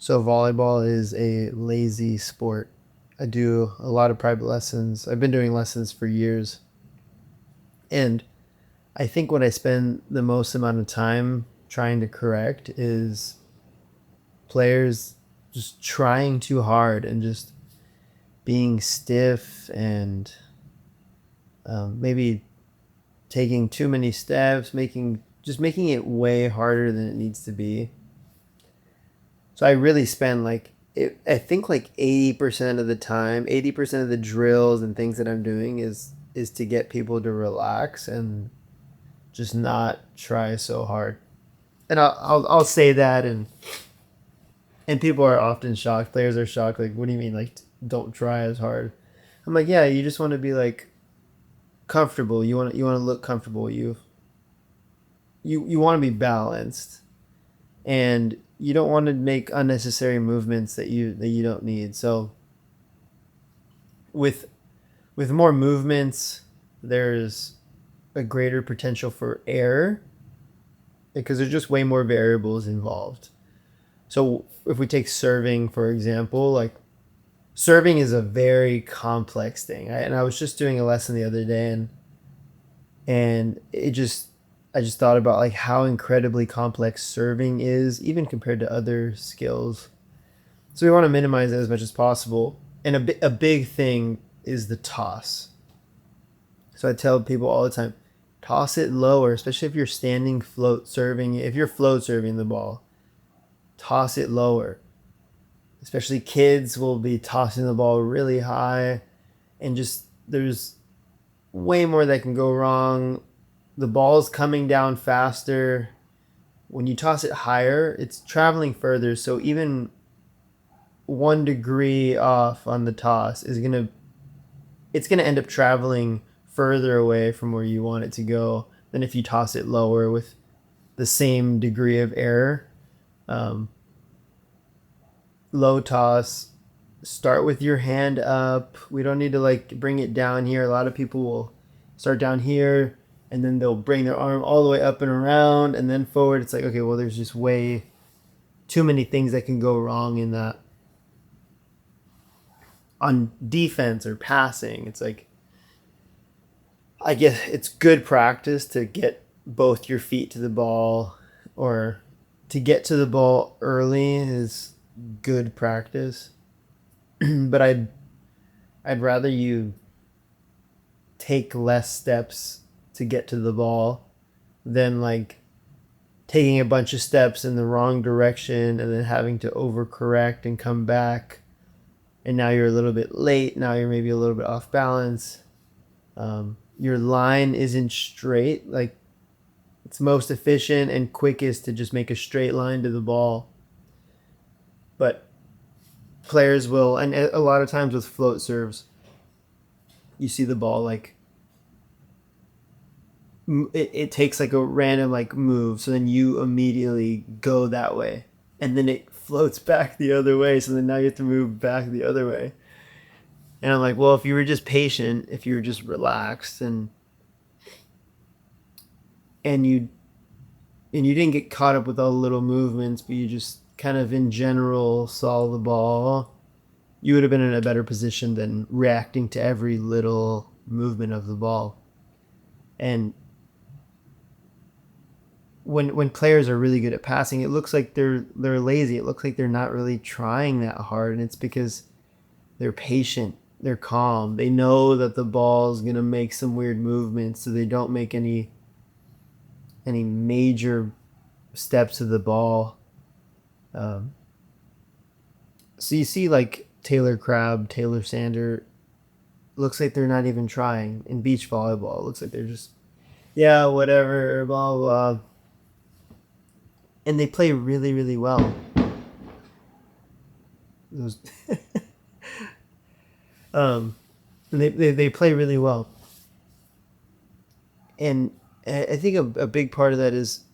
So volleyball is a lazy sport. I do a lot of private lessons. I've been doing lessons for years. And I think what I spend the most amount of time trying to correct is players just trying too hard and just being stiff and maybe taking too many steps, making it way harder than it needs to be. So I really spend I think like 80% of the time, 80% of the drills and things that I'm doing is to get people to relax and just not try so hard. And I'll say that, and people are often shocked. Players are shocked. Like, what do you mean? Like, don't try as hard? I'm like, yeah, you just want to be like comfortable. You want to look comfortable. You want to be balanced, and you don't want to make unnecessary movements that you don't need. So with with more movements, there's a greater potential for error because there's just way more variables involved. So if we take serving for example, like serving is a very complex thing. And I was just doing a lesson the other day, and I just thought about like how incredibly complex serving is, even compared to other skills. So we want to minimize it as much as possible. And a big thing is the toss. So I tell people all the time, toss it lower, especially if you're standing float serving. If you're float serving the ball, toss it lower. Especially kids will be tossing the ball really high, and just there's way more that can go wrong. The ball's coming down faster. When you toss it higher, it's traveling further. So even 1 degree off on the toss is gonna end up traveling further away from where you want it to go than if you toss it lower with the same degree of error. Um, Low toss, start with your hand up. We don't need to like bring it down here. A lot of people will start down here and then they'll bring their arm all the way up and around and then forward. It's like, okay, well, there's just way too many things that can go wrong in that. On defense or passing, it's like, I guess it's good practice to get both your feet to the ball, or to get to the ball early is good practice. But I'd rather you take less steps to get to the ball than like taking a bunch of steps in the wrong direction and then having to overcorrect and come back, and now you're a little bit late. Now you're maybe a little bit off balance. Your line isn't straight. Like, it's most efficient and quickest to just make a straight line to the ball. But players will, and a lot of times with float serves, you see the ball like it takes like a random like move, so then you immediately go that way, and then it floats back the other way. So then now you have to move back the other way. And I'm like, well, if you were just patient, if you were just relaxed, and you didn't get caught up with all the little movements, but you just kind of in general saw the ball, you would have been in a better position than reacting to every little movement of the ball. And when players are really good at passing, it looks like they're lazy. It looks like they're not really trying that hard, and it's because they're patient, they're calm. They know that the ball's gonna make some weird movements, so they don't make any major steps to the ball. Um, so you see like Taylor Crabb, Taylor Sander, looks like they're not even trying. In beach volleyball, it looks like they're just, yeah, whatever, blah, blah. And they play really, really well. Those, and they play really well. And I think a big part of that is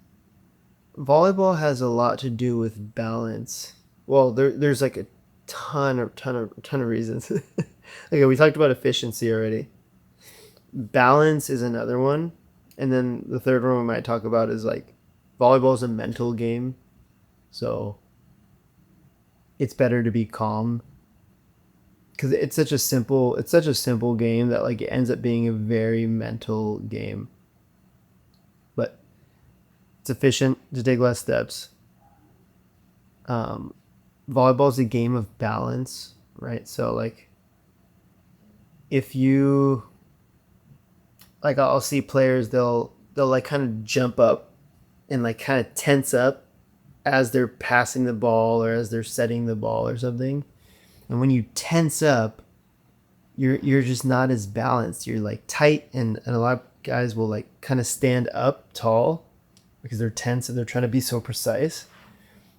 volleyball has a lot to do with balance. Well, there's like a ton of reasons. Okay, we talked about efficiency already. Balance is another one, and then the third one we might talk about is like volleyball is a mental game. So it's better to be calm because it's such a simple game that like it ends up being a very mental game, but it's efficient to take less steps. um, Volleyball is a game of balance, right? So like if you like, I'll see players, they'll like kind of jump up and like kind of tense up as they're passing the ball or as they're setting the ball or something. And when you tense up, you're just not as balanced. You're like tight, and a lot of guys will like kind of stand up tall because they're tense and they're trying to be so precise.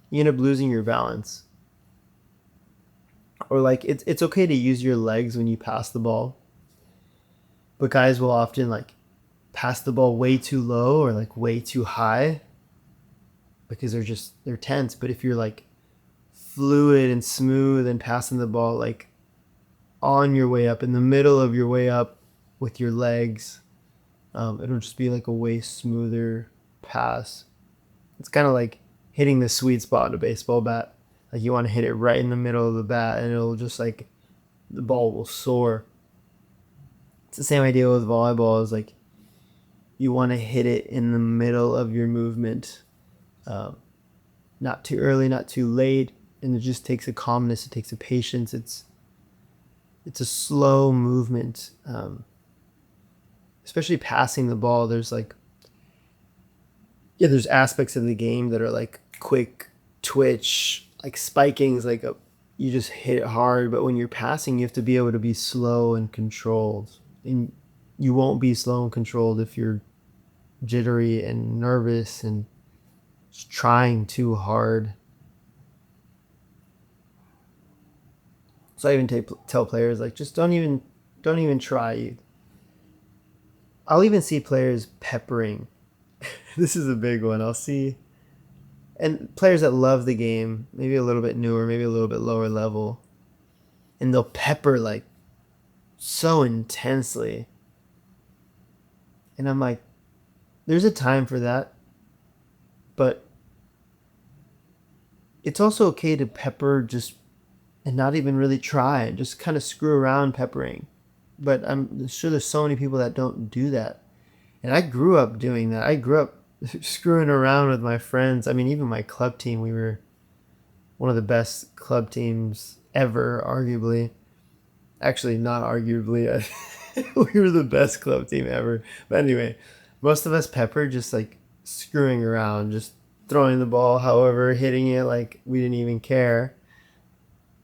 You end up losing your balance. Or like it's okay to use your legs when you pass the ball, but guys will often like pass the ball way too low or like way too high because they're tense. But if you're like fluid and smooth and passing the ball like on your way up, in the middle of your way up with your legs, it'll just be like a way smoother pass. It's kind of like hitting the sweet spot in a baseball bat. Like you want to hit it right in the middle of the bat, and it'll just like the ball will soar. It's the same idea with volleyball. Is like you want to hit it in the middle of your movement, um, not too early, not too late, and it just takes a calmness. It takes a patience. It's a slow movement, especially passing the ball. There's like there's aspects of the game that are like quick twitch, like spiking's like a you just hit it hard. But when you're passing, you have to be able to be slow and controlled, and you won't be slow and controlled if you're jittery and nervous and just trying too hard. So I even tell players like just don't even try. I'll even see players peppering. This is a big one. I'll see and players that love the game, maybe a little bit newer, maybe a little bit lower level, and they'll pepper like so intensely. And I'm like, there's a time for that, but it's also okay to pepper just and not even really try, just kind of screw around peppering. But I'm sure there's so many people that don't do that. And I grew up doing that. I grew up screwing around with my friends. I mean, even my club team, we were one of the best club teams ever, arguably. Actually, not arguably. We were the best club team ever. But anyway, most of us pepper just like screwing around, just throwing the ball, however, hitting it like we didn't even care.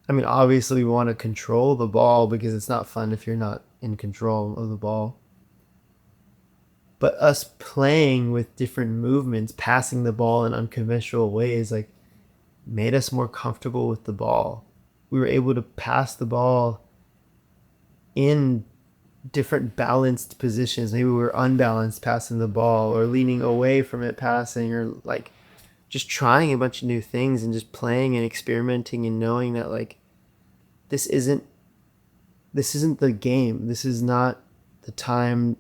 I mean, obviously, we want to control the ball because it's not fun if you're not in control of the ball. But us playing with different movements, passing the ball in unconventional ways, like made us more comfortable with the ball. We were able to pass the ball in different balanced positions. Maybe we were unbalanced passing the ball or leaning away from it passing, or like just trying a bunch of new things and just playing and experimenting and knowing that like this isn't the game. This is not the time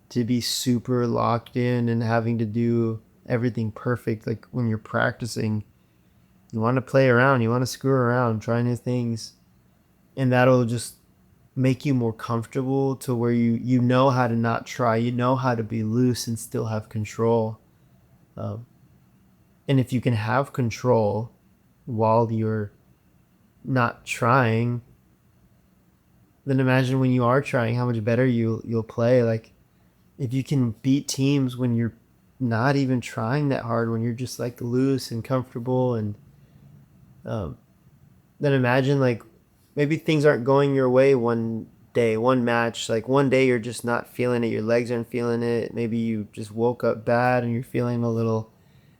to be super locked in and having to do everything perfect. Like when you're practicing, you want to play around, you want to screw around, try new things, and that'll just make you more comfortable to where you know how to not try, you know how to be loose and still have control. um, and if you can have control while you're not trying, then imagine when you are trying how much better you'll play. Like if you can beat teams when you're not even trying that hard, when you're just like loose and comfortable, and um, then imagine like maybe things aren't going your way one day, one match. Like one day you're just not feeling it, your legs aren't feeling it. Maybe you just woke up bad and you're feeling a little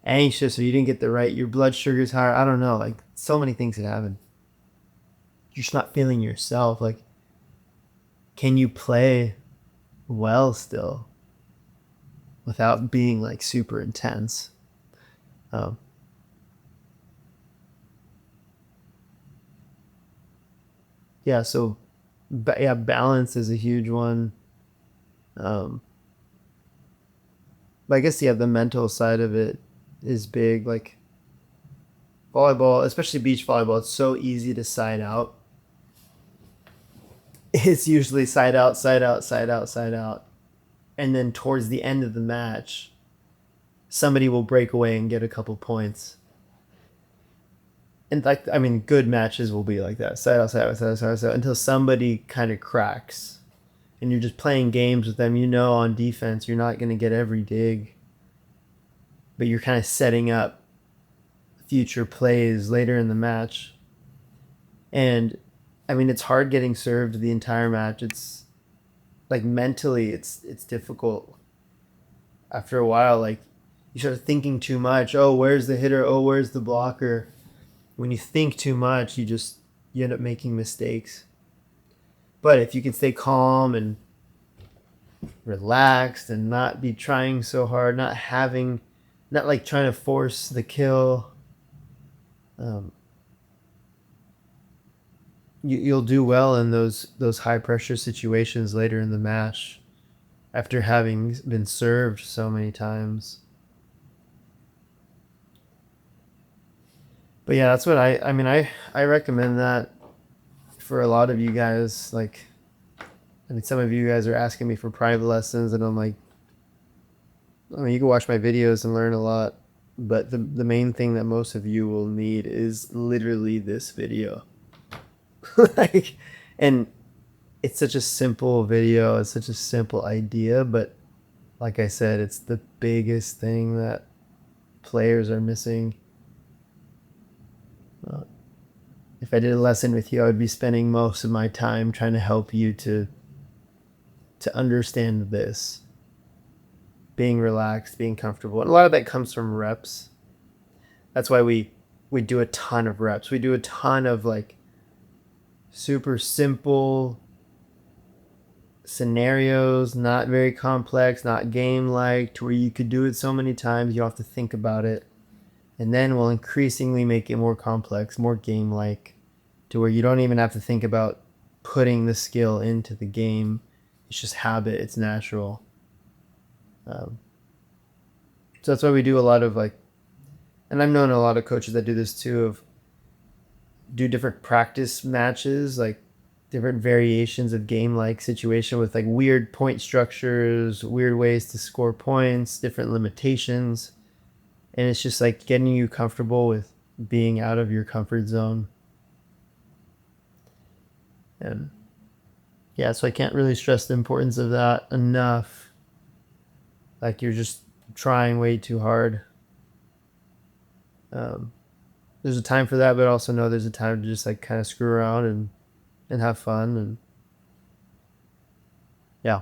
anxious, or you didn't get the right, your blood sugar's higher. I don't know. Like so many things could happen. You're just not feeling yourself. Like, can you play well still without being like super intense? Um, yeah. So, yeah, balance is a huge one. Um, but I guess yeah, the mental side of it is big. Like volleyball, especially beach volleyball, it's so easy to side out. It's usually side out, side out, side out, side out. And then towards the end of the match, somebody will break away and get a couple points. And like, I mean, good matches will be like that, side out, side out, side out, side out, side out, until somebody kind of cracks. And you're just playing games with them. You know, on defense, you're not going to get every dig, but you're kind of setting up future plays later in the match. And I mean, it's hard getting served the entire match. It's like mentally, it's difficult. After a while, like you start thinking too much. Oh, where's the hitter? Oh, where's the blocker? When you think too much, you end up making mistakes. But if you can stay calm and relaxed and not be trying so hard, not like trying to force the kill, you'll do well in those high pressure situations later in the match after having been served so many times. But yeah, that's what I mean, I recommend that for a lot of you guys. Like, I mean, some of you guys are asking me for private lessons, and I'm like, I mean, you can watch my videos and learn a lot, but the main thing that most of you will need is literally this video. Like, and it's such a simple video, it's such a simple idea, but like I said, it's the biggest thing that players are missing. If I did a lesson with you, I would be spending most of my time trying to help you to understand this. Being relaxed, being comfortable. And a lot of that comes from reps. That's why we do a ton of reps. We do a ton of like super simple scenarios, not very complex, not game-like, to where you could do it so many times you don't have to think about it. And then we'll increasingly make it more complex, more game-like, to where you don't even have to think about putting the skill into the game. It's just habit. It's natural. So that's why we do a lot of like, and I've known a lot of coaches that do this too, of do different practice matches, like different variations of game-like situation with like weird point structures, weird ways to score points, different limitations. And it's just like getting you comfortable with being out of your comfort zone. And yeah, so I can't really stress the importance of that enough. Like, you're just trying way too hard. There's a time for that, but also know there's a time to just like kind of screw around and have fun. And yeah.